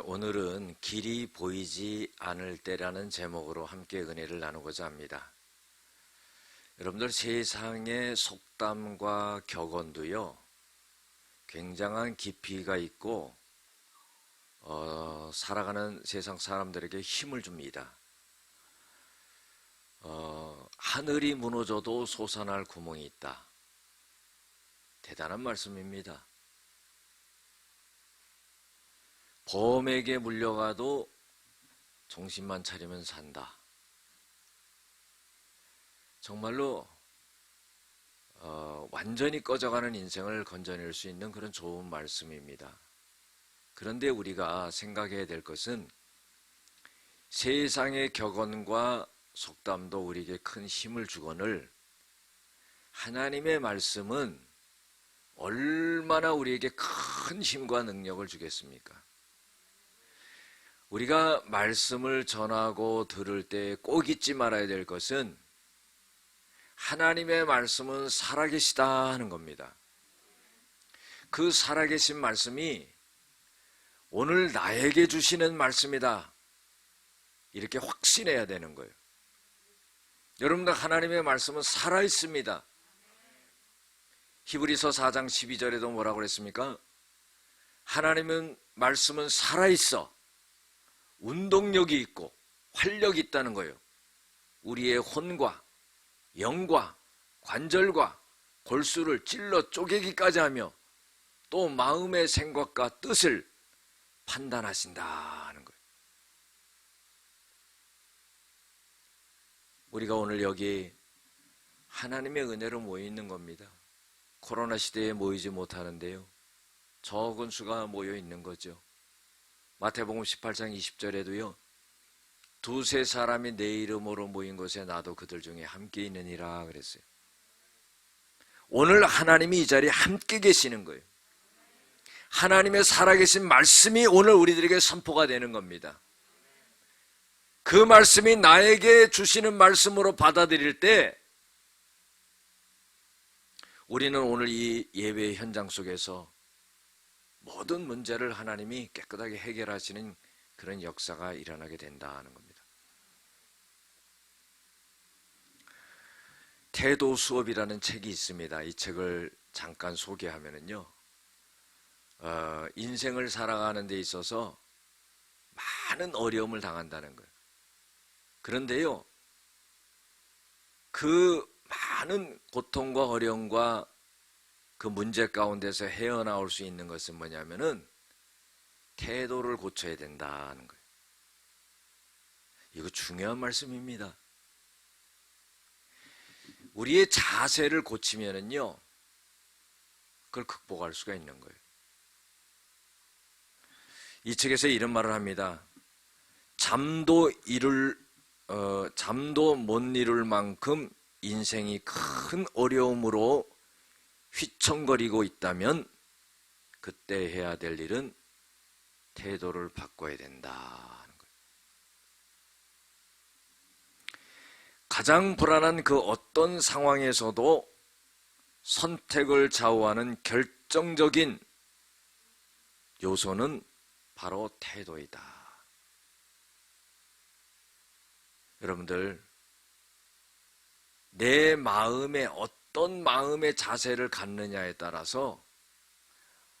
오늘은 길이 보이지 않을 때라는 제목으로 함께 은혜를 나누고자 합니다. 여러분들, 세상의 속담과 격언도요 굉장한 깊이가 있고 살아가는 세상 사람들에게 힘을 줍니다. 하늘이 무너져도 솟아날 구멍이 있다. 대단한 말씀입니다. 범에게 물려가도 정신만 차리면 산다. 정말로 완전히 꺼져가는 인생을 건져낼 수 있는 그런 좋은 말씀입니다. 그런데 우리가 생각해야 될 것은 세상의 격언과 속담도 우리에게 큰 힘을 주거늘 하나님의 말씀은 얼마나 우리에게 큰 힘과 능력을 주겠습니까? 우리가 말씀을 전하고 들을 때 꼭 잊지 말아야 될 것은 하나님의 말씀은 살아계시다 하는 겁니다. 그 살아계신 말씀이 오늘 나에게 주시는 말씀이다, 이렇게 확신해야 되는 거예요. 여러분들, 하나님의 말씀은 살아있습니다. 히브리서 4장 12절에도 뭐라고 그랬습니까? 하나님은 말씀은 살아있어 운동력이 있고 활력이 있다는 거예요. 우리의 혼과 영과 관절과 골수를 찔러 쪼개기까지 하며 또 마음의 생각과 뜻을 판단하신다 하는 거예요. 우리가 오늘 여기 하나님의 은혜로 모여 있는 겁니다. 코로나 시대에 모이지 못하는데요, 적은 수가 모여 있는 거죠. 마태복음 18장 20절에도요 두세 사람이 내 이름으로 모인 곳에 나도 그들 중에 함께 있느니라 그랬어요. 오늘 하나님이 이 자리에 함께 계시는 거예요. 하나님의 살아계신 말씀이 오늘 우리들에게 선포가 되는 겁니다. 그 말씀이 나에게 주시는 말씀으로 받아들일 때 우리는 오늘 이 예배의 현장 속에서 모든 문제를 하나님이 깨끗하게 해결하시는 그런 역사가 일어나게 된다는 겁니다. 태도 수업이라는 책이 있습니다. 이 책을 잠깐 소개하면은요, 인생을 살아가는 데 있어서 많은 어려움을 당한다는 거예요. 그런데요, 그 많은 고통과 어려움과 그 문제 가운데서 헤어나올 수 있는 것은 뭐냐면은 태도를 고쳐야 된다는 거예요. 이거 중요한 말씀입니다. 우리의 자세를 고치면은요 그걸 극복할 수가 있는 거예요. 이 책에서 이런 말을 합니다. 잠도 못 이룰 만큼 인생이 큰 어려움으로 휘청거리고 있다면 그때 해야 될 일은 태도를 바꿔야 된다는 거예요. 가장 불안한 그 어떤 상황에서도 선택을 좌우하는 결정적인 요소는 바로 태도이다. 여러분들, 내 마음에 어떤 마음의 자세를 갖느냐에 따라서,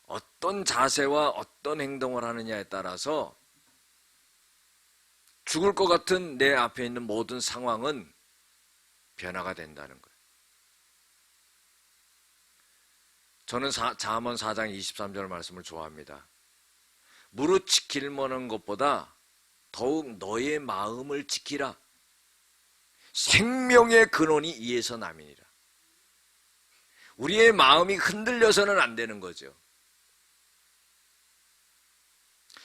어떤 자세와 어떤 행동을 하느냐에 따라서 죽을 것 같은 내 앞에 있는 모든 상황은 변화가 된다는 거예요. 저는 잠언 4장 23절 말씀을 좋아합니다. 무릇 지킬만한 것보다 더욱 너의 마음을 지키라. 생명의 근원이 이에서 남이니라. 우리의 마음이 흔들려서는 안 되는 거죠.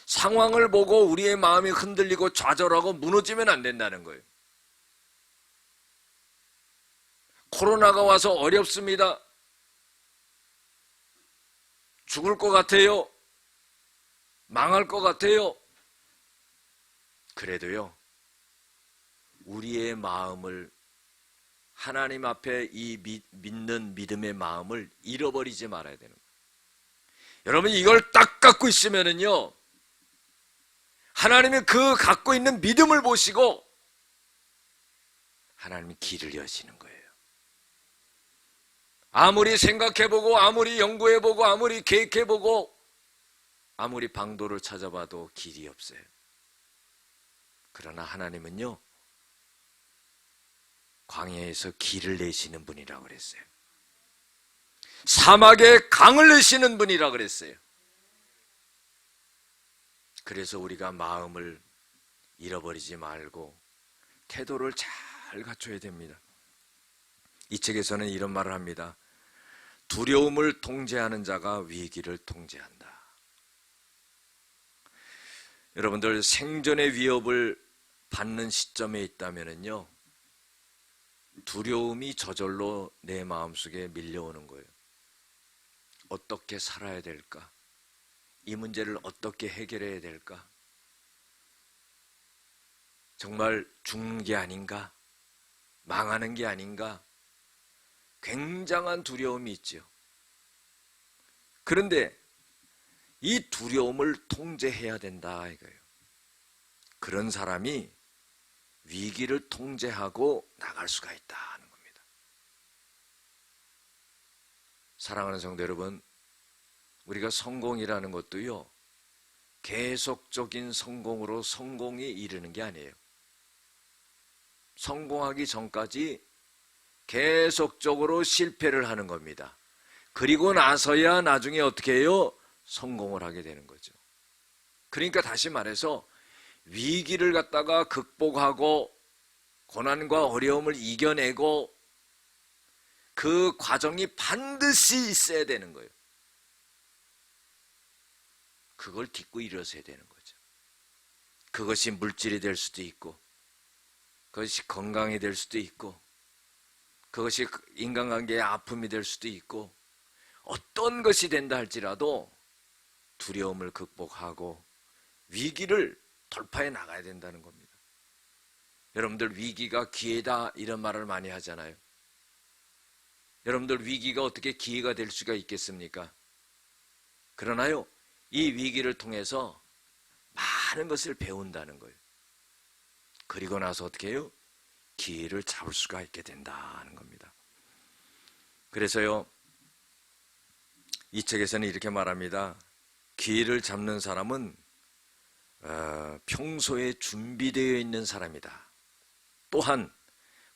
상황을 보고 우리의 마음이 흔들리고 좌절하고 무너지면 안 된다는 거예요. 코로나가 와서 어렵습니다. 죽을 것 같아요. 망할 것 같아요. 그래도요, 우리의 마음을, 하나님 앞에 이 믿는 믿음의 마음을 잃어버리지 말아야 되는 거예요. 여러분, 이걸 딱 갖고 있으면은요 하나님이 그 갖고 있는 믿음을 보시고 하나님이 길을 여시는 거예요. 아무리 생각해보고 아무리 연구해보고 아무리 계획해보고 아무리 방도를 찾아봐도 길이 없어요. 그러나 하나님은요, 광야에서 길을 내시는 분이라고 그랬어요. 사막에 강을 내시는 분이라고 그랬어요. 그래서 우리가 마음을 잃어버리지 말고 태도를 잘 갖춰야 됩니다. 이 책에서는 이런 말을 합니다. 두려움을 통제하는 자가 위기를 통제한다. 여러분들 생존의 위협을 받는 시점에 있다면요, 두려움이 저절로 내 마음속에 밀려오는 거예요. 어떻게 살아야 될까? 이 문제를 어떻게 해결해야 될까? 정말 죽는 게 아닌가? 망하는 게 아닌가? 굉장한 두려움이 있죠. 그런데 이 두려움을 통제해야 된다 이거예요. 그런 사람이 위기를 통제하고 나갈 수가 있다는 겁니다. 사랑하는 성도 여러분, 우리가 성공이라는 것도요, 계속적인 성공으로 성공에 이르는 게 아니에요. 성공하기 전까지 계속적으로 실패를 하는 겁니다. 그리고 나서야 나중에 어떻게 해요? 성공을 하게 되는 거죠. 그러니까 다시 말해서 위기를 갖다가 극복하고 고난과 어려움을 이겨내고 그 과정이 반드시 있어야 되는 거예요. 그걸 딛고 일어서야 되는 거죠. 그것이 물질이 될 수도 있고, 그것이 건강이 될 수도 있고, 그것이 인간관계의 아픔이 될 수도 있고, 어떤 것이 된다 할지라도 두려움을 극복하고 위기를 돌파해 나가야 된다는 겁니다. 여러분들 위기가 기회다 이런 말을 많이 하잖아요. 여러분들 위기가 어떻게 기회가 될 수가 있겠습니까? 그러나요, 이 위기를 통해서 많은 것을 배운다는 거예요. 그리고 나서 어떻게 해요? 기회를 잡을 수가 있게 된다는 겁니다. 그래서요, 이 책에서는 이렇게 말합니다. 기회를 잡는 사람은 평소에 준비되어 있는 사람이다. 또한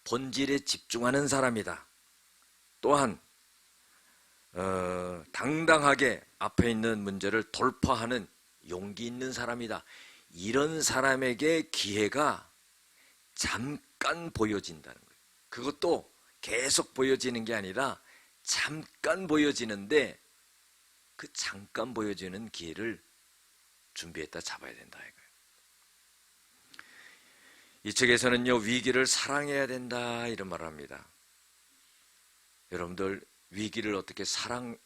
본질에 집중하는 사람이다. 또한 당당하게 앞에 있는 문제를 돌파하는 용기 있는 사람이다. 이런 사람에게 기회가 잠깐 보여진다는 거예요. 그것도 계속 보여지는 게 아니라 잠깐 보여지는데 그 잠깐 보여지는 기회를 준비했다 잡아야 된다 이거예요. 이 책에서는요, 위기를 사랑해야 된다 이런 말을 합니다. 여러분들 위기를 어떻게 사랑할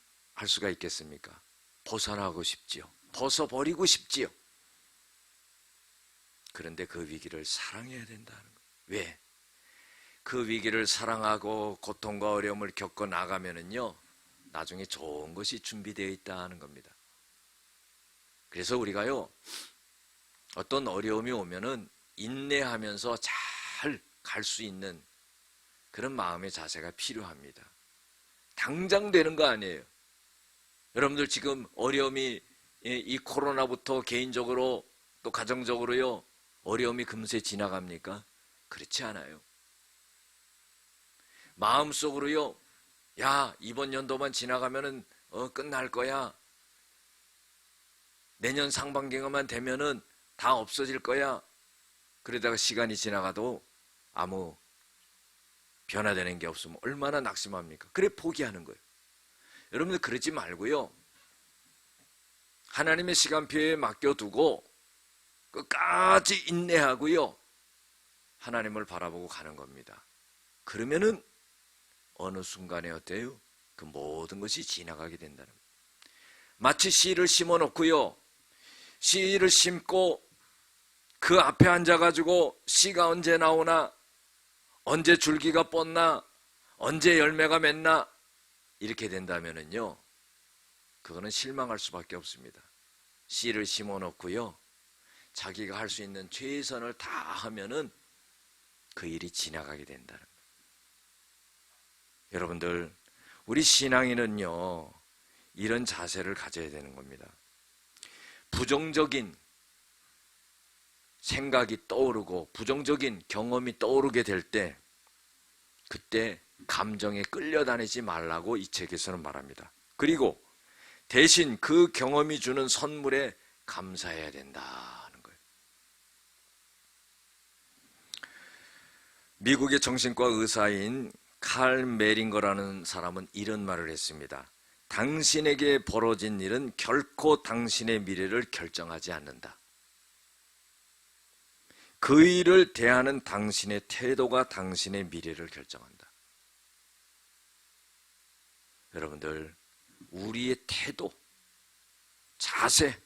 수가 있겠습니까? 벗어나고 싶지요. 벗어버리고 싶지요. 그런데 그 위기를 사랑해야 된다는 거예요. 왜? 그 위기를 사랑하고 고통과 어려움을 겪어 나가면은요, 나중에 좋은 것이 준비되어 있다는 겁니다. 그래서 우리가요, 어떤 어려움이 오면은 인내하면서 잘 갈 수 있는 그런 마음의 자세가 필요합니다. 당장 되는 거 아니에요. 여러분들 지금 어려움이 이 코로나부터 개인적으로 또 가정적으로요, 어려움이 금세 지나갑니까? 그렇지 않아요. 마음속으로요, 야, 이번 연도만 지나가면은 끝날 거야. 내년 상반기만 되면은 다 없어질 거야. 그러다가 시간이 지나가도 아무 변화되는 게 없으면 얼마나 낙심합니까? 그래 포기하는 거예요. 여러분들 그러지 말고요, 하나님의 시간표에 맡겨두고 끝까지 인내하고요, 하나님을 바라보고 가는 겁니다. 그러면은 어느 순간에 어때요? 그 모든 것이 지나가게 된다는 거예요. 마치 씨를 심어 놓고요, 씨를 심고 그 앞에 앉아가지고 씨가 언제 나오나, 언제 줄기가 뻗나, 언제 열매가 맺나 이렇게 된다면은요, 그거는 실망할 수밖에 없습니다. 씨를 심어 놓고요, 자기가 할 수 있는 최선을 다하면은 그 일이 지나가게 된다는 거예요. 여러분들, 우리 신앙인은요, 이런 자세를 가져야 되는 겁니다. 부정적인 생각이 떠오르고 부정적인 경험이 떠오르게 될 때, 그때 감정에 끌려다니지 말라고 이 책에서는 말합니다. 그리고 대신 그 경험이 주는 선물에 감사해야 된다는 거예요. 미국의 정신과 의사인 칼 메링거라는 사람은 이런 말을 했습니다. 당신에게 벌어진 일은 결코 당신의 미래를 결정하지 않는다. 그 일을 대하는 당신의 태도가 당신의 미래를 결정한다. 여러분들, 우리의 태도, 자세,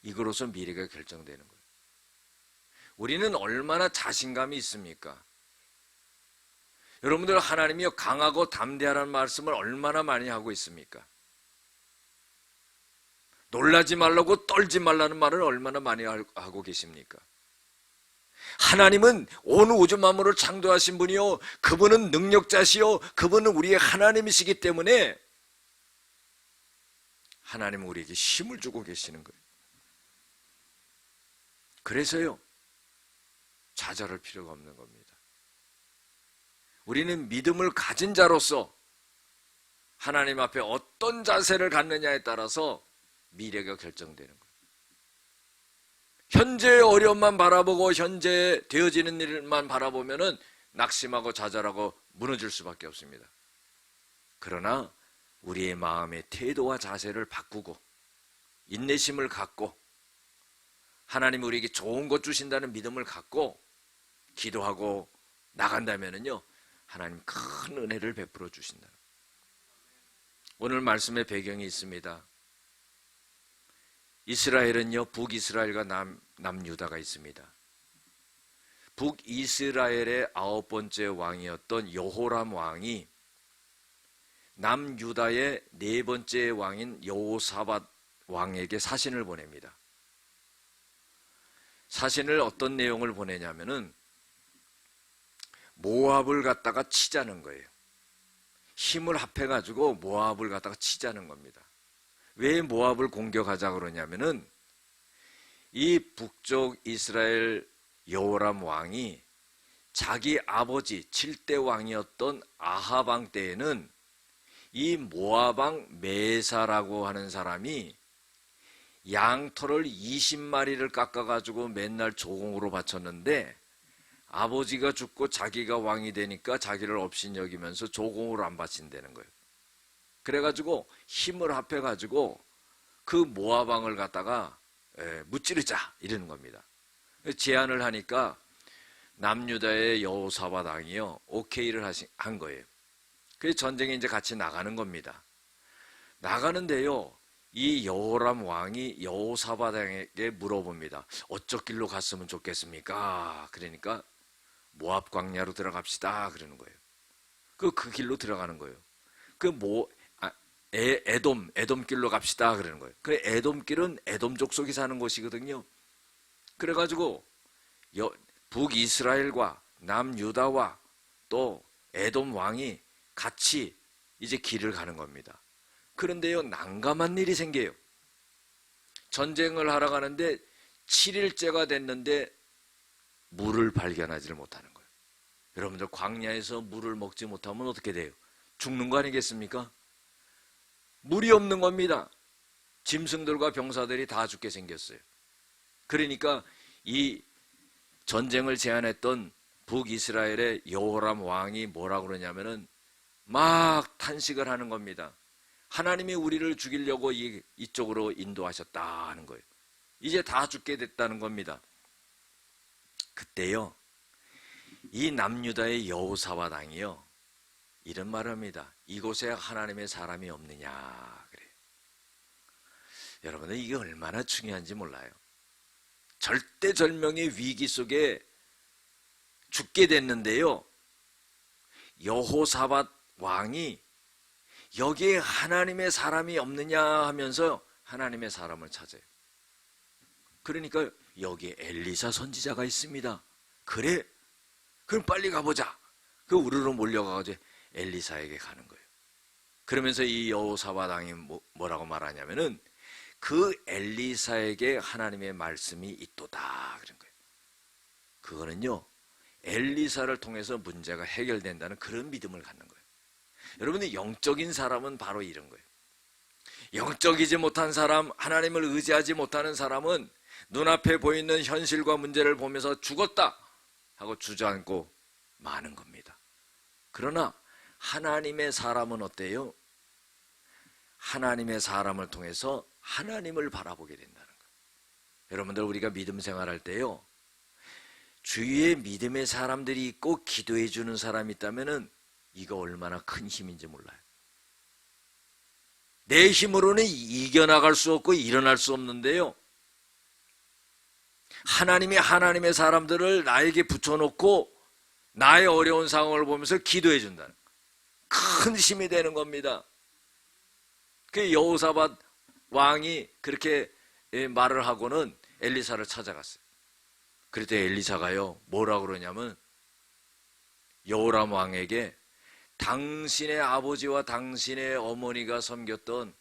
이거로서 미래가 결정되는 거예요. 우리는 얼마나 자신감이 있습니까? 여러분들, 하나님이 강하고 담대하라는 말씀을 얼마나 많이 하고 있습니까? 놀라지 말라고 떨지 말라는 말을 얼마나 많이 하고 계십니까? 하나님은 온 우주 만물을 창조하신 분이요, 그분은 능력자시요, 그분은 우리의 하나님이시기 때문에 하나님은 우리에게 힘을 주고 계시는 거예요. 그래서요, 좌절할 필요가 없는 겁니다. 우리는 믿음을 가진 자로서 하나님 앞에 어떤 자세를 갖느냐에 따라서 미래가 결정되는 거예요. 현재의 어려움만 바라보고 현재 되어지는 일만 바라보면은 낙심하고 좌절하고 무너질 수밖에 없습니다. 그러나 우리의 마음의 태도와 자세를 바꾸고 인내심을 갖고 하나님 우리에게 좋은 것 주신다는 믿음을 갖고 기도하고 나간다면은요, 하나님 큰 은혜를 베풀어 주신다. 오늘 말씀의 배경이 있습니다. 이스라엘은요, 북이스라엘과 남유다가 있습니다. 북이스라엘의 9번째 왕이었던 여호람 왕이 남유다의 4번째 왕인 여호사밧 왕에게 사신을 보냅니다. 사신을 어떤 내용을 보내냐면은 모압을 갖다가 치자는 거예요. 힘을 합해가지고 모압을 갖다가 치자는 겁니다. 왜 모압을 공격하자 그러냐면은 이 북쪽 이스라엘 여호람 왕이 자기 아버지 7대 왕이었던 아합 왕 때에는 이 모압 왕 메사라고 하는 사람이 양털을 20마리를 깎아가지고 맨날 조공으로 바쳤는데, 아버지가 죽고 자기가 왕이 되니까 자기를 업신여기면서 조공으로 안 바친다는 거예요. 그래가지고 힘을 합해가지고 그 모압 왕을 갖다가 무찌르자 이러는 겁니다. 제안을 하니까 남유다의 여호사밧 왕이요, 오케이를 한 거예요. 그래서 전쟁에 이제 같이 나가는 겁니다. 나가는데요, 이 여호람 왕이 여호사밧 왕에게 물어봅니다. 어쩔 길로 갔으면 좋겠습니까? 그러니까 모압 광야로 들어갑시다 그러는 거예요. 그 길로 들어가는 거예요. 에돔 길로 갑시다 그러는 거예요. 그 에돔 길은 에돔 족속이 사는 곳이거든요. 그래가지고 북이스라엘과 남유다와 또 에돔 왕이 같이 이제 길을 가는 겁니다. 그런데요, 난감한 일이 생겨요. 전쟁을 하러 가는데 7일째가 됐는데 물을 발견하지를 못하는 거예요. 여러분들, 광야에서 물을 먹지 못하면 어떻게 돼요? 죽는 거 아니겠습니까? 물이 없는 겁니다. 짐승들과 병사들이 다 죽게 생겼어요. 그러니까 이 전쟁을 제안했던 북이스라엘의 여호람 왕이 뭐라고 그러냐면은 막 탄식을 하는 겁니다. 하나님이 우리를 죽이려고 이쪽으로 인도하셨다는 거예요. 이제 다 죽게 됐다는 겁니다. 그때요, 이 남유다의 여호사밧 왕이요, 이런 말을 합니다. 이곳에 하나님의 사람이 없느냐 그래요. 여러분은 이게 얼마나 중요한지 몰라요. 절대절명의 위기 속에 죽게 됐는데요, 여호사밧 왕이 여기에 하나님의 사람이 없느냐 하면서 하나님의 사람을 찾아요. 그러니까 여기에 엘리사 선지자가 있습니다. 그래? 그럼 빨리 가보자. 그 우르르 몰려가가지고 엘리사에게 가는 거예요. 그러면서 이 여호사밧 왕이 뭐라고 말하냐면은 그 엘리사에게 하나님의 말씀이 있도다 그런 거예요. 그거는요, 엘리사를 통해서 문제가 해결된다는 그런 믿음을 갖는 거예요. 여러분이 영적인 사람은 바로 이런 거예요. 영적이지 못한 사람, 하나님을 의지하지 못하는 사람은 눈앞에 보이는 현실과 문제를 보면서 죽었다 하고 주저앉고 마는 겁니다. 그러나 하나님의 사람은 어때요? 하나님의 사람을 통해서 하나님을 바라보게 된다는 거예요. 여러분들, 우리가 믿음 생활할 때요, 주위에 믿음의 사람들이 있고 기도해 주는 사람이 있다면 이거 얼마나 큰 힘인지 몰라요. 내 힘으로는 이겨나갈 수 없고 일어날 수 없는데요, 하나님이 하나님의 사람들을 나에게 붙여놓고 나의 어려운 상황을 보면서 기도해 준다는 큰 힘이 되는 겁니다. 그 여호사밧 왕이 그렇게 말을 하고는 엘리사를 찾아갔어요. 그랬더니 엘리사가요, 뭐라 그러냐면 여호람 왕에게 당신의 아버지와 당신의 어머니가 섬겼던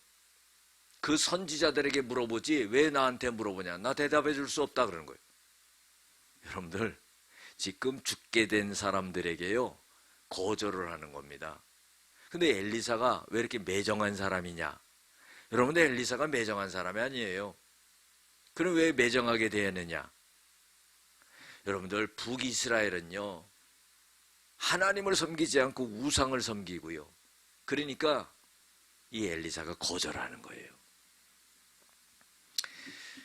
그 선지자들에게 물어보지 왜 나한테 물어보냐, 나 대답해 줄 수 없다 그러는 거예요. 여러분들, 지금 죽게 된 사람들에게요 거절을 하는 겁니다. 근데 엘리사가 왜 이렇게 매정한 사람이냐? 여러분들, 엘리사가 매정한 사람이 아니에요. 그럼 왜 매정하게 되었느냐? 여러분들, 북이스라엘은요 하나님을 섬기지 않고 우상을 섬기고요, 그러니까 이 엘리사가 거절하는 거예요.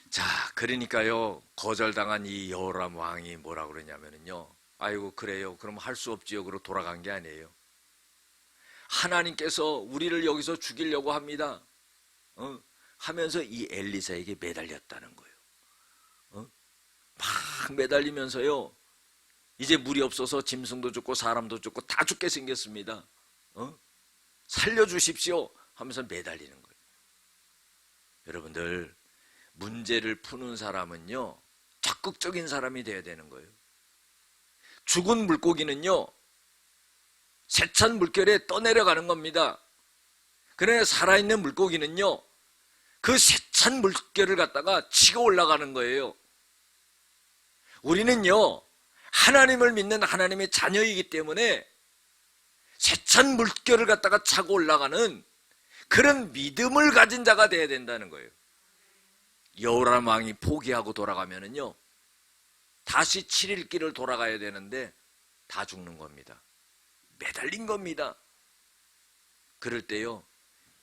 자, 그러니까요 거절당한 이 여호람 왕이 뭐라 그러냐면요, 아이고 그래요, 그럼 할 수 없지요, 그러고 돌아간 게 아니에요. 하나님께서 우리를 여기서 죽이려고 합니다 하면서 이 엘리사에게 매달렸다는 거예요. 막 매달리면서요, 이제 물이 없어서 짐승도 죽고 사람도 죽고 다 죽게 생겼습니다. 살려주십시오 하면서 매달리는 거예요. 여러분들, 문제를 푸는 사람은요 적극적인 사람이 돼야 되는 거예요. 죽은 물고기는요 세찬 물결에 떠내려가는 겁니다. 그러나 살아있는 물고기는요 그 세찬 물결을 갖다가 치고 올라가는 거예요. 우리는요 하나님을 믿는 하나님의 자녀이기 때문에 세찬 물결을 갖다가 차고 올라가는 그런 믿음을 가진 자가 돼야 된다는 거예요. 여호람 왕이 포기하고 돌아가면은요 다시 7일 길을 돌아가야 되는데 다 죽는 겁니다. 매달린 겁니다. 그럴 때요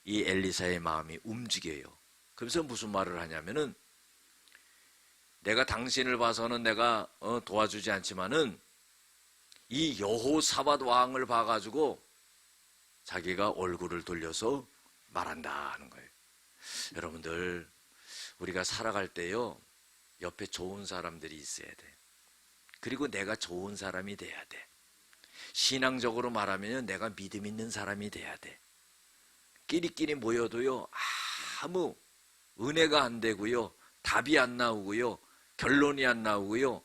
이 엘리사의 마음이 움직여요. 그래서 무슨 말을 하냐면은, 내가 당신을 봐서는 내가 도와주지 않지만은 이 여호사밧 왕을 봐가지고 자기가 얼굴을 돌려서 말한다 하는 거예요. 여러분들, 우리가 살아갈 때요 옆에 좋은 사람들이 있어야 돼. 그리고 내가 좋은 사람이 돼야 돼. 신앙적으로 말하면 내가 믿음 있는 사람이 돼야 돼. 끼리끼리 모여도요 아무 은혜가 안 되고요, 답이 안 나오고요, 결론이 안 나오고요,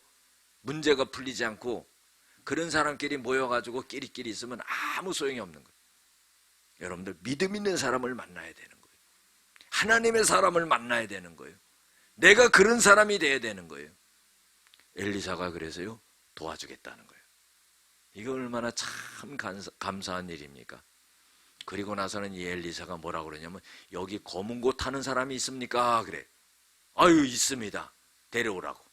문제가 풀리지 않고 그런 사람끼리 모여가지고 끼리끼리 있으면 아무 소용이 없는 거예요. 여러분들, 믿음 있는 사람을 만나야 되는 거예요. 하나님의 사람을 만나야 되는 거예요. 내가 그런 사람이 돼야 되는 거예요. 엘리사가 그래서요 도와주겠다는 거예요. 이거 얼마나 참 감사한 일입니까? 그리고 나서는 이 엘리사가 뭐라 그러냐면, 여기 검은 고 타는 사람이 있습니까? 그래. 아유, 있습니다. 데려오라고.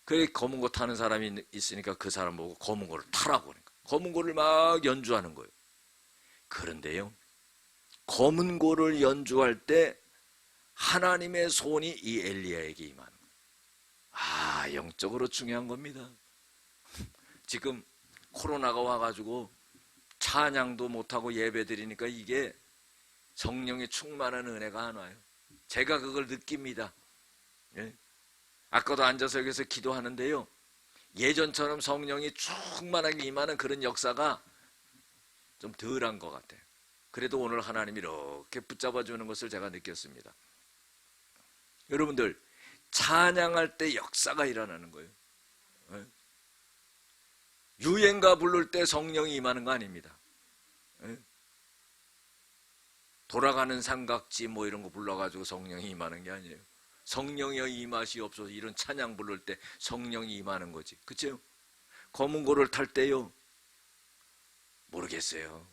그래, 검은 고 타는 사람이 있으니까 그 사람 보고 검은 고를 타라고 그러니까 검은 고를 막 연주하는 거예요. 그런데요 검은 고를 연주할 때 하나님의 손이 이 엘리야에게 임하는 거예요. 아, 영적으로 중요한 겁니다. 지금 코로나가 와가지고 찬양도 못하고 예배 드리니까 이게 성령의 충만한 은혜가 안 와요. 제가 그걸 느낍니다. 예? 아까도 앉아서 여기서 기도하는데요 예전처럼 성령이 충만하게 임하는 그런 역사가 좀 덜한 것 같아요. 그래도 오늘 하나님이 이렇게 붙잡아 주는 것을 제가 느꼈습니다. 여러분들, 찬양할 때 역사가 일어나는 거예요. 유행가 부를 때 성령이 임하는 거 아닙니다. 돌아가는 삼각지 뭐 이런 거 불러가지고 성령이 임하는 게 아니에요. 성령의 임하시옵소서 이런 찬양 부를 때 성령이 임하는 거지. 그쵸? 검은고를 탈 때요, 모르겠어요.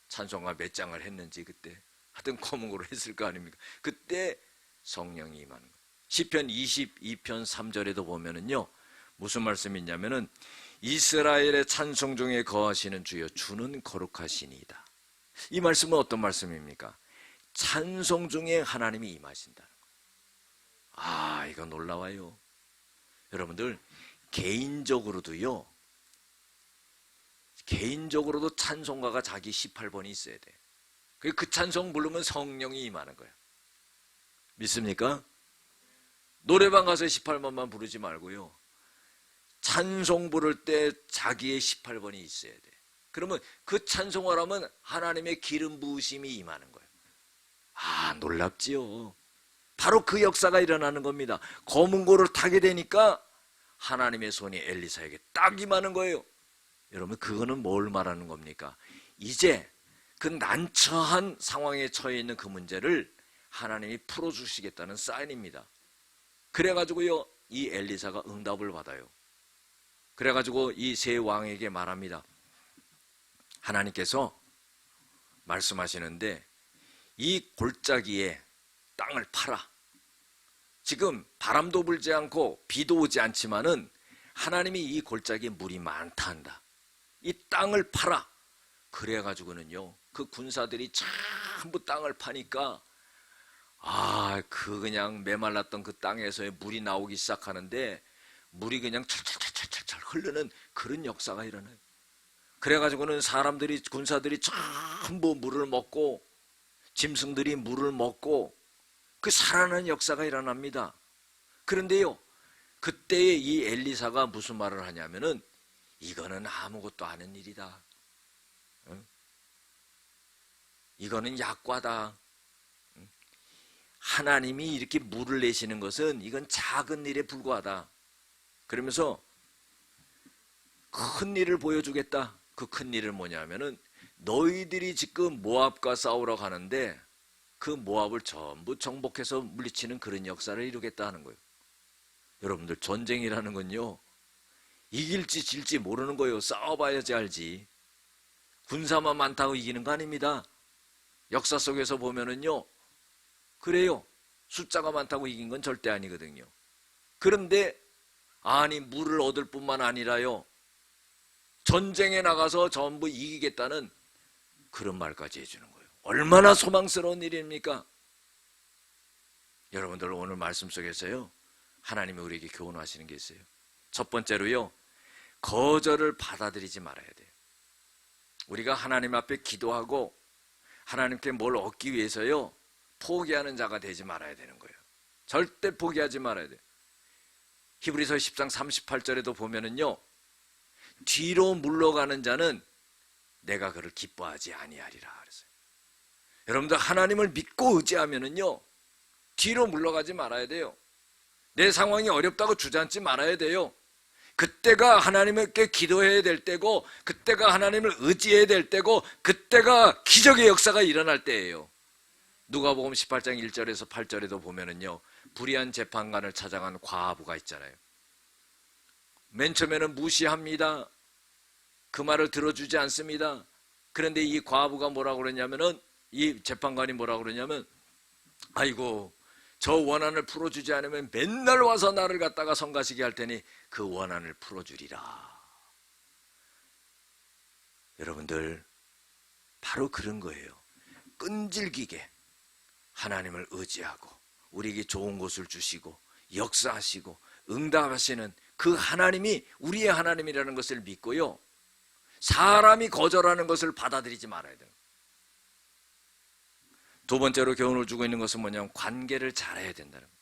찬송가 몇 장을 했는지 그때. 하여튼 검은고를 했을 거 아닙니까? 그때 성령이 임하는 거예요. 시편 22편 3절에도 보면은요, 무슨 말씀이 있냐면은 이스라엘의 찬송 중에 거하시는 주여 주는 거룩하시니이다. 이 말씀은 어떤 말씀입니까? 찬송 중에 하나님이 임하신다는 거예요. 아, 이거 놀라워요. 여러분들 개인적으로도 찬송가가 자기 18번이 있어야 돼. 그 찬송 부르면 성령이 임하는 거야. 믿습니까? 노래방 가서 18번만 부르지 말고요, 찬송 부를 때 자기의 18번이 있어야 돼. 그러면 그 찬송을 하면 하나님의 기름 부으심이 임하는 거예요. 아, 놀랍지요. 바로 그 역사가 일어나는 겁니다. 검은고를 타게 되니까 하나님의 손이 엘리사에게 딱 임하는 거예요. 여러분, 그거는 뭘 말하는 겁니까? 이제 그 난처한 상황에 처해 있는 그 문제를 하나님이 풀어주시겠다는 사인입니다. 그래가지고요, 이 엘리사가 응답을 받아요. 그래가지고 이 세 왕에게 말합니다. 하나님께서 말씀하시는데 이 골짜기에 땅을 팔아. 지금 바람도 불지 않고 비도 오지 않지만은 하나님이 이 골짜기에 물이 많다 한다. 이 땅을 팔아. 그래가지고는요, 그 군사들이 전부 땅을 파니까 그냥 메말랐던 그 땅에서의 물이 나오기 시작하는데 물이 그냥 철철철철철 흐르는 그런 역사가 일어나요. 그래가지고는 군사들이 전부 물을 먹고 짐승들이 물을 먹고 그 살아나는 역사가 일어납니다. 그런데요, 그때의 이 엘리사가 무슨 말을 하냐면은 이거는 아무것도 아닌 일이다. 이거는 약과다. 하나님이 이렇게 물을 내시는 것은 이건 작은 일에 불과하다. 그러면서 큰 일을 보여주겠다. 그 큰 일은 뭐냐면은 너희들이 지금 모압과 싸우러 가는데 그 모압을 전부 정복해서 물리치는 그런 역사를 이루겠다 하는 거예요. 여러분들, 전쟁이라는 건요, 이길지 질지 모르는 거예요. 싸워봐야지 알지. 군사만 많다고 이기는 거 아닙니다. 역사 속에서 보면은요, 그래요. 숫자가 많다고 이긴 건 절대 아니거든요. 그런데 물을 얻을 뿐만 아니라요, 전쟁에 나가서 전부 이기겠다는 그런 말까지 해주는 거예요. 얼마나 소망스러운 일입니까? 여러분들, 오늘 말씀 속에서요, 하나님이 우리에게 교훈하시는 게 있어요. 첫 번째로요, 거절을 받아들이지 말아야 돼요. 우리가 하나님 앞에 기도하고 하나님께 뭘 얻기 위해서요, 포기하는 자가 되지 말아야 되는 거예요. 절대 포기하지 말아야 돼요. 히브리서 10장 38절에도 보면은요, 뒤로 물러가는 자는 내가 그를 기뻐하지 아니하리라 그랬어요. 여러분들, 하나님을 믿고 의지하면은요, 뒤로 물러가지 말아야 돼요. 내 상황이 어렵다고 주저앉지 말아야 돼요. 그때가 하나님께 기도해야 될 때고, 그때가 하나님을 의지해야 될 때고, 그때가 기적의 역사가 일어날 때예요. 누가복음 18장 1절에서 8절에도 보면은요, 불의한 재판관을 찾아간 과부가 있잖아요. 맨 처음에는 무시합니다. 그 말을 들어주지 않습니다. 그런데 이 과부가 뭐라고 그러냐면은, 이 재판관이 뭐라고 그러냐면, 아이고, 저 원한을 풀어주지 않으면 맨날 와서 나를 갖다가 성가시게 할 테니 그 원한을 풀어주리라. 여러분들, 바로 그런 거예요. 끈질기게 하나님을 의지하고 우리에게 좋은 것을 주시고 역사하시고 응답하시는 그 하나님이 우리의 하나님이라는 것을 믿고요, 사람이 거절하는 것을 받아들이지 말아야 돼요. 두 번째로 교훈을 주고 있는 것은 뭐냐면 관계를 잘해야 된다는 거예요.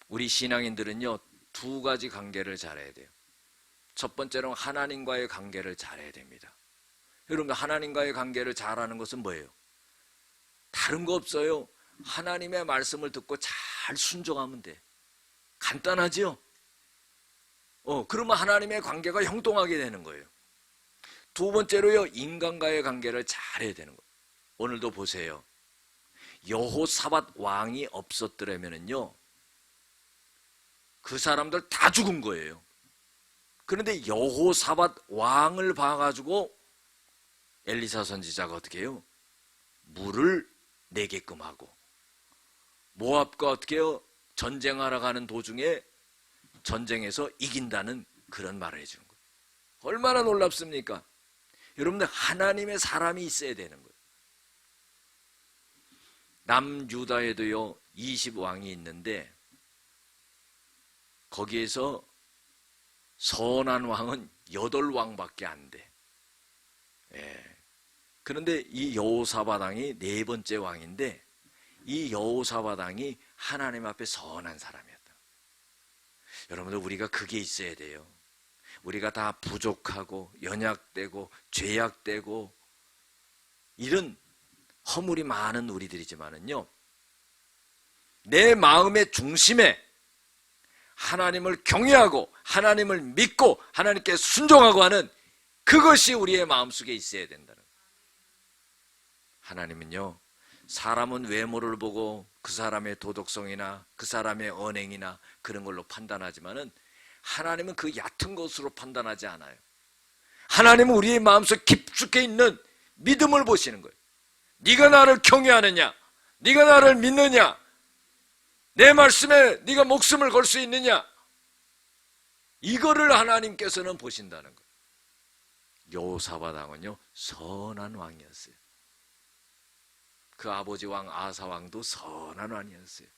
우리 신앙인들은요, 두 가지 관계를 잘해야 돼요. 첫 번째로는 하나님과의 관계를 잘해야 됩니다. 여러분, 하나님과의 관계를 잘하는 것은 뭐예요? 다른 거 없어요. 하나님의 말씀을 듣고 잘 순종하면 돼. 간단하죠? 그러면 하나님의 관계가 형통하게 되는 거예요. 두 번째로요, 인간과의 관계를 잘해야 되는 거예요. 오늘도 보세요. 여호사밧 왕이 없었더라면요, 그 사람들 다 죽은 거예요. 그런데 여호사밧 왕을 봐가지고 엘리사 선지자가 어떻게 해요? 물을 내게끔 하고, 모압과 어떻게 해요? 전쟁하러 가는 도중에 전쟁에서 이긴다는 그런 말을 해주는 거예요. 얼마나 놀랍습니까? 여러분들, 하나님의 사람이 있어야 되는 거예요. 남유다에도요 20왕이 있는데 거기에서 선한 왕은 8왕밖에 안 돼. 그런데 이 여호사밧 왕이 4번째 왕인데, 이 여호사밧 왕이 하나님 앞에 선한 사람이었다. 여러분들, 우리가 그게 있어야 돼요. 우리가 다 부족하고 연약되고 죄악되고 이런 허물이 많은 우리들이지만은요, 내 마음의 중심에 하나님을 경외하고 하나님을 믿고 하나님께 순종하고 하는 그것이 우리의 마음속에 있어야 된다는 거예요. 하나님은요, 사람은 외모를 보고 그 사람의 도덕성이나 그 사람의 언행이나 그런 걸로 판단하지만은 하나님은 그 얕은 것으로 판단하지 않아요. 하나님은 우리의 마음속 깊숙이 있는 믿음을 보시는 거예요. 네가 나를 경외하느냐? 네가 나를 믿느냐? 내 말씀에 네가 목숨을 걸 수 있느냐? 이거를 하나님께서는 보신다는 거예요. 여호사밧 왕은요, 선한 왕이었어요. 그 아버지 왕 아사 왕도 선한 왕이었어요.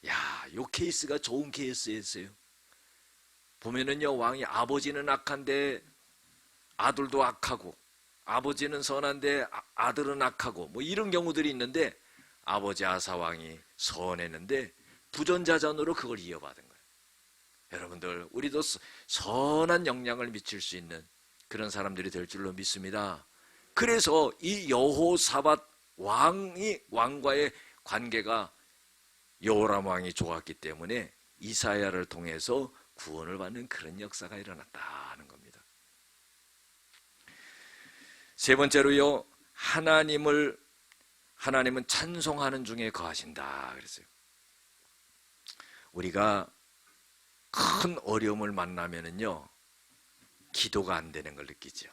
야, 요 케이스가 좋은 케이스였어요. 보면은요, 왕이 아버지는 악한데 아들도 악하고, 아버지는 선한데 아들은 악하고, 뭐 이런 경우들이 있는데, 아버지 아사 왕이 선했는데 부전자전으로 그걸 이어받은 거예요. 여러분들, 우리도 선한 영향을 미칠 수 있는 그런 사람들이 될 줄로 믿습니다. 그래서 이 여호사밧 왕과의 관계가 여호람 왕이 좋았기 때문에 이사야를 통해서 구원을 받는 그런 역사가 일어났다는 겁니다. 세 번째로요, 하나님은 찬송하는 중에 거하신다 그랬어요. 우리가 큰 어려움을 만나면은요, 기도가 안 되는 걸 느끼죠.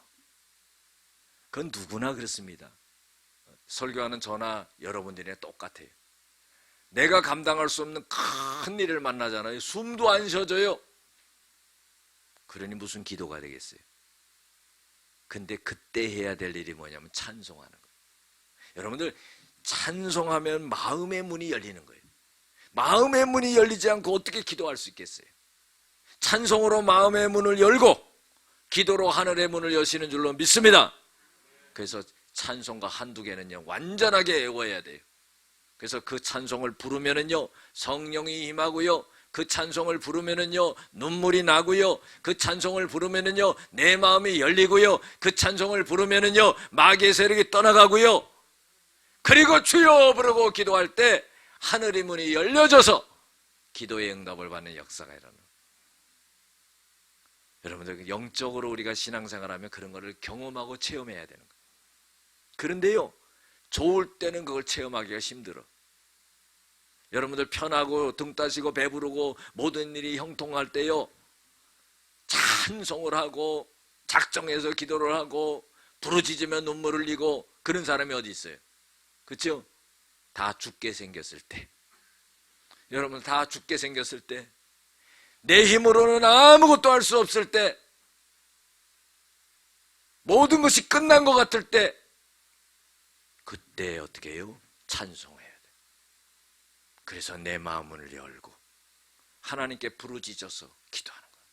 그건 누구나 그렇습니다. 설교하는 저나 여러분들이랑 똑같아요. 내가 감당할 수 없는 큰 일을 만나잖아요. 숨도 안 쉬어져요. 그러니 무슨 기도가 되겠어요? 근데 그때 해야 될 일이 뭐냐면 찬송하는 거예요. 여러분들, 찬송하면 마음의 문이 열리는 거예요. 마음의 문이 열리지 않고 어떻게 기도할 수 있겠어요? 찬송으로 마음의 문을 열고 기도로 하늘의 문을 여시는 줄로 믿습니다. 그래서 찬송가 한두 개는요, 완전하게 외워야 돼요. 그래서 그 찬송을 부르면은요, 성령이 임하고요, 그 찬송을 부르면은요, 눈물이 나고요, 그 찬송을 부르면은요, 내 마음이 열리고요, 그 찬송을 부르면은요, 마귀의 세력이 떠나가고요, 그리고 주여 부르고 기도할 때 하늘의 문이 열려져서 기도의 응답을 받는 역사가 일어나요. 여러분들, 영적으로 우리가 신앙생활하면 그런 거를 경험하고 체험해야 되는 거예요. 그런데요, 좋을 때는 그걸 체험하기가 힘들어. 여러분들, 편하고 등 따시고 배부르고 모든 일이 형통할 때요, 찬송을 하고 작정해서 기도를 하고 부르짖으며 눈물을 흘리고 그런 사람이 어디 있어요? 그렇죠? 다 죽게 생겼을 때, 여러분, 다 죽게 생겼을 때, 내 힘으로는 아무것도 할 수 없을 때, 모든 것이 끝난 것 같을 때, 그때 어떻게 해요? 찬송해야 돼. 그래서 내 마음을 열고 하나님께 부르짖어서 기도하는 거야.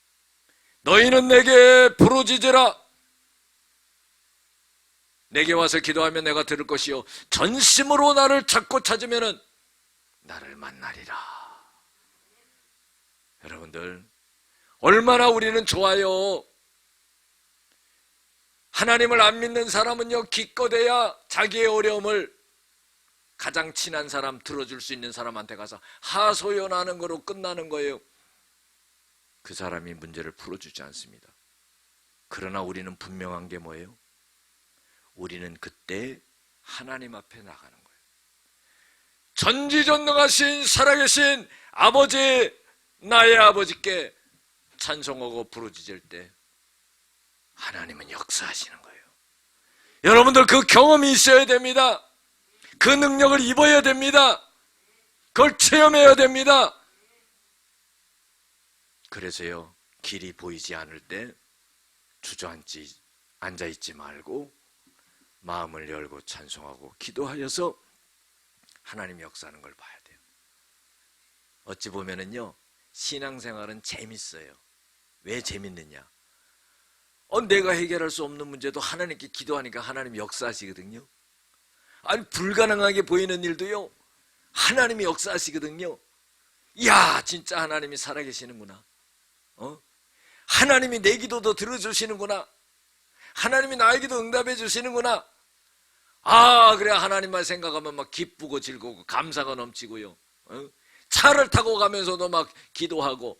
너희는 내게 부르짖으라. 내게 와서 기도하면 내가 들을 것이요, 전심으로 나를 찾고 찾으면 나를 만나리라. 여러분들, 얼마나 우리는 좋아요. 하나님을 안 믿는 사람은요, 기껏해야 자기의 어려움을 가장 친한 사람, 들어줄 수 있는 사람한테 가서 하소연하는 거로 끝나는 거예요. 그 사람이 문제를 풀어주지 않습니다. 그러나 우리는 분명한 게 뭐예요? 우리는 그때 하나님 앞에 나가는 거예요. 전지전능하신 살아계신 아버지, 나의 아버지께 찬송하고 부르짖을 때 하나님은 역사하시는 거예요. 여러분들 그 경험이 있어야 됩니다. 그 능력을 입어야 됩니다. 그걸 체험해야 됩니다. 그래서요, 길이 보이지 않을 때 주저앉지 앉아있지 말고 마음을 열고 찬송하고 기도하여서 하나님의 역사하는 걸 봐야 돼요. 어찌 보면은요, 신앙생활은 재밌어요. 왜 재밌느냐? 내가 해결할 수 없는 문제도 하나님께 기도하니까 하나님이 역사하시거든요. 아니, 불가능하게 보이는 일도요, 하나님이 역사하시거든요. 이야, 진짜 하나님이 살아계시는구나. 하나님이 내 기도도 들어주시는구나. 하나님이 나의 기도 응답해 주시는구나. 아, 그래, 하나님만 생각하면 막 기쁘고 즐거우고 감사가 넘치고요. 차를 타고 가면서도 막 기도하고.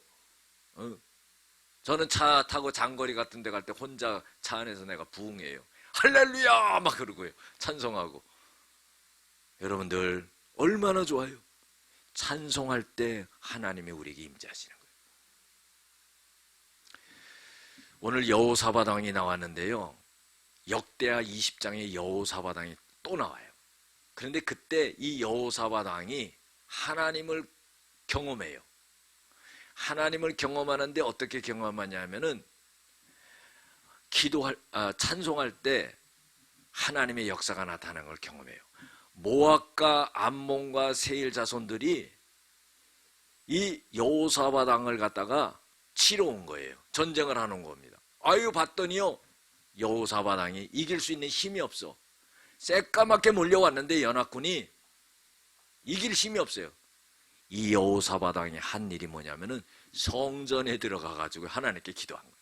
저는 차 타고 장거리 같은 데 갈 때 혼자 차 안에서 내가 부흥해요. 할렐루야 막 그러고요, 찬송하고. 여러분들 얼마나 좋아요. 찬송할 때 하나님이 우리에게 임재하시는 거예요. 오늘 여호사밧 왕이 나왔는데요, 역대하 20장에 여호사밧 왕이 또 나와요. 그런데 그때 이 여호사밧 왕이 하나님을 경험해요. 하나님을 경험하는데 어떻게 경험하냐면은 찬송할 때 하나님의 역사가 나타나는 걸 경험해요. 모압과 암몬과 세일 자손들이 이 여호사밧 왕을 갖다가 치러 온 거예요. 전쟁을 하는 겁니다. 아유, 봤더니요, 여호사밧 왕이 이길 수 있는 힘이 없어. 새까맣게 몰려왔는데 연합군이 이길 힘이 없어요. 이 여호사밧 왕이 한 일이 뭐냐면은 성전에 들어가 가지고 하나님께 기도한 거예요.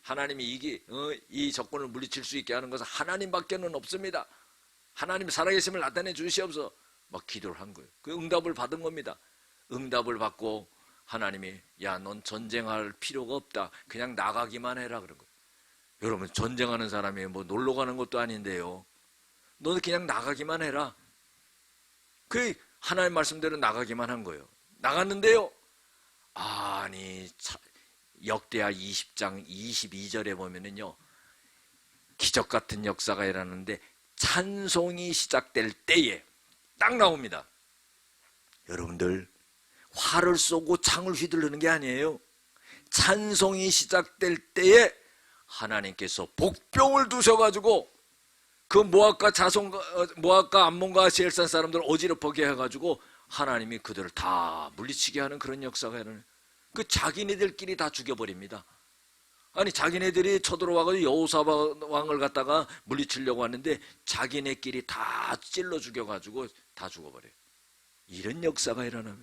하나님이 이 적군을 물리칠 수 있게 하는 것은 하나님밖에는 없습니다. 하나님 살아계심을 나타내 주시옵소서. 막 기도를 한 거예요. 그 응답을 받은 겁니다. 응답을 받고 하나님이, 야, 넌 전쟁할 필요가 없다. 그냥 나가기만 해라, 그런 거예요. 여러분, 전쟁하는 사람이 뭐 놀러 가는 것도 아닌데요, 너는 그냥 나가기만 해라. 그 하나님 말씀대로 나가기만 한 거예요. 나갔는데요, 아니, 역대하 20장 22절에 보면은요, 기적 같은 역사가 일어나는데 찬송이 시작될 때에 딱 나옵니다. 여러분들, 활을 쏘고 창을 휘두르는 게 아니에요. 찬송이 시작될 때에 하나님께서 복병을 두셔가지고 그 모압과 암몬과 세일산 사람들을 어지럽게 해가지고 하나님이 그들을 다 물리치게 하는 그런 역사가 일어나요. 그 자기네들끼리 다 죽여버립니다. 아니, 자기네들이 쳐들어와가지고 여호사밧 왕을 갖다가 물리치려고 하는데 자기네끼리 다 찔러 죽여가지고 다 죽어버려요. 이런 역사가 일어나요.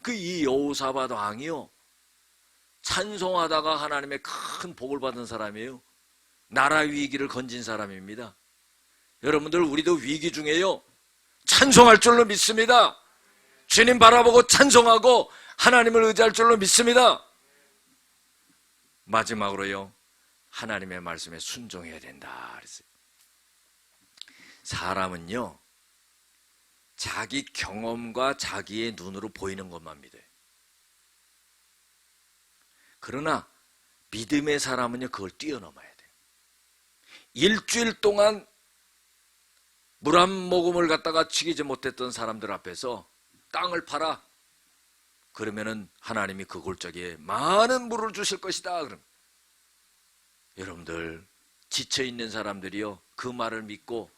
이 여호사밧 왕이요, 찬송하다가 하나님의 큰 복을 받은 사람이에요. 나라 위기를 건진 사람입니다. 여러분들, 우리도 위기 중에요, 찬송할 줄로 믿습니다. 주님 바라보고 찬송하고 하나님을 의지할 줄로 믿습니다. 마지막으로요, 하나님의 말씀에 순종해야 된다 그랬어요. 사람은요, 자기 경험과 자기의 눈으로 보이는 것만 믿어요. 그러나 믿음의 사람은요, 그걸 뛰어넘어야 돼요. 일주일 동안 물 한 모금을 갖다가 취기지 못했던 사람들 앞에서 땅을 팔아. 그러면은 하나님이 그 골짜기에 많은 물을 주실 것이다. 그럼 여러분들, 지쳐있는 사람들이요, 그 말을 믿고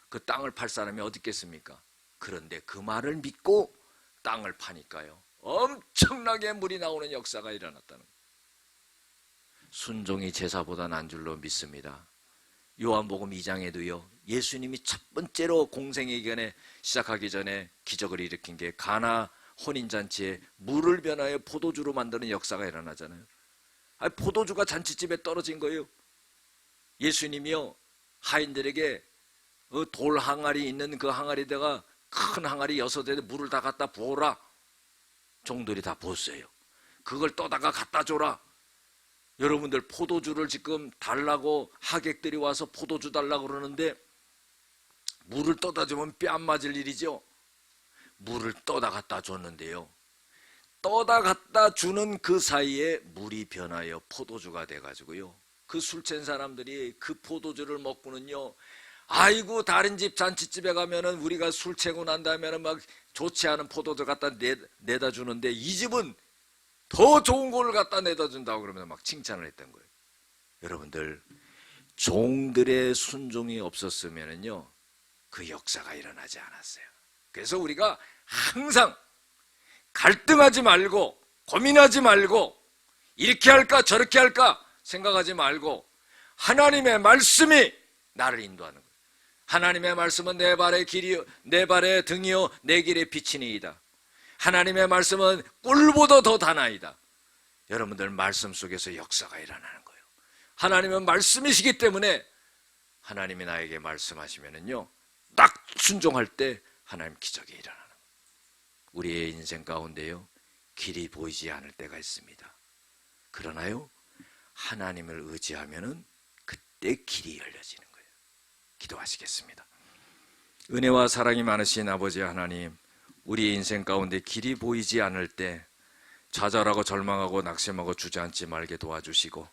그 땅을 팔 사람이 어디 있겠습니까? 그런데 그 말을 믿고 땅을 파니까요, 엄청나게 물이 나오는 역사가 일어났다는 거예요. 순종이 제사보다 난 줄로 믿습니다. 요한복음 2장에도요, 예수님이 첫 번째로 공생애견에 시작하기 전에 기적을 일으킨 게 가나 혼인잔치에 물을 변하여 포도주로 만드는 역사가 일어나잖아요. 포도주가 잔치집에 떨어진 거예요. 예수님이요, 하인들에게 돌 항아리 있는 그 항아리에다가 큰 항아리 6대에 물을 다 갖다 부어라. 종들이 다 보았어요. 그걸 떠다가 갖다 줘라. 여러분들 포도주를 지금 달라고 하객들이 와서 포도주 달라고 그러는데 물을 떠다 주면 뺨 맞을 일이죠. 물을 떠다 갖다 줬는데요. 떠다 갖다 주는 그 사이에 물이 변하여 포도주가 돼가지고요. 그 술 취한 사람들이 그 포도주를 먹고는요. 아이고 다른 집 잔치집에 가면은 우리가 술 취고 난 다음에는 막 좋지 않은 포도주 갖다 내다 주는데 이 집은 더 좋은 거를 갖다 내다 준다고 그러면서 막 칭찬을 했던 거예요. 여러분들 종들의 순종이 없었으면은요 그 역사가 일어나지 않았어요. 그래서 우리가 항상 갈등하지 말고 고민하지 말고 이렇게 할까 저렇게 할까 생각하지 말고 하나님의 말씀이 나를 인도하는 거예요. 하나님의 말씀은 내 발의 길이요 내 발의 등이요 내 길의 빛이니이다. 하나님의 말씀은 꿀보다 더 다나이다. 여러분들 말씀 속에서 역사가 일어나는 거예요. 하나님은 말씀이시기 때문에 하나님이 나에게 말씀하시면은요 딱 순종할 때 하나님 기적이 일어나는 거예요. 우리의 인생 가운데요 길이 보이지 않을 때가 있습니다. 그러나요 하나님을 의지하면은 그때 길이 열려지는 거예요. 기도하시겠습니다. 은혜와 사랑이 많으신 아버지 하나님, 우리의 인생 가운데 길이 보이지 않을 때 좌절하고 절망하고 낙심하고 주저앉지 말게 도와주시고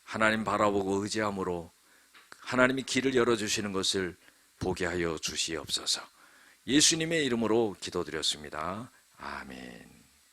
하나님 바라보고 의지함으로 하나님이 길을 열어주시는 것을 보게 하여 주시옵소서. 예수님의 이름으로 기도드렸습니다. 아멘.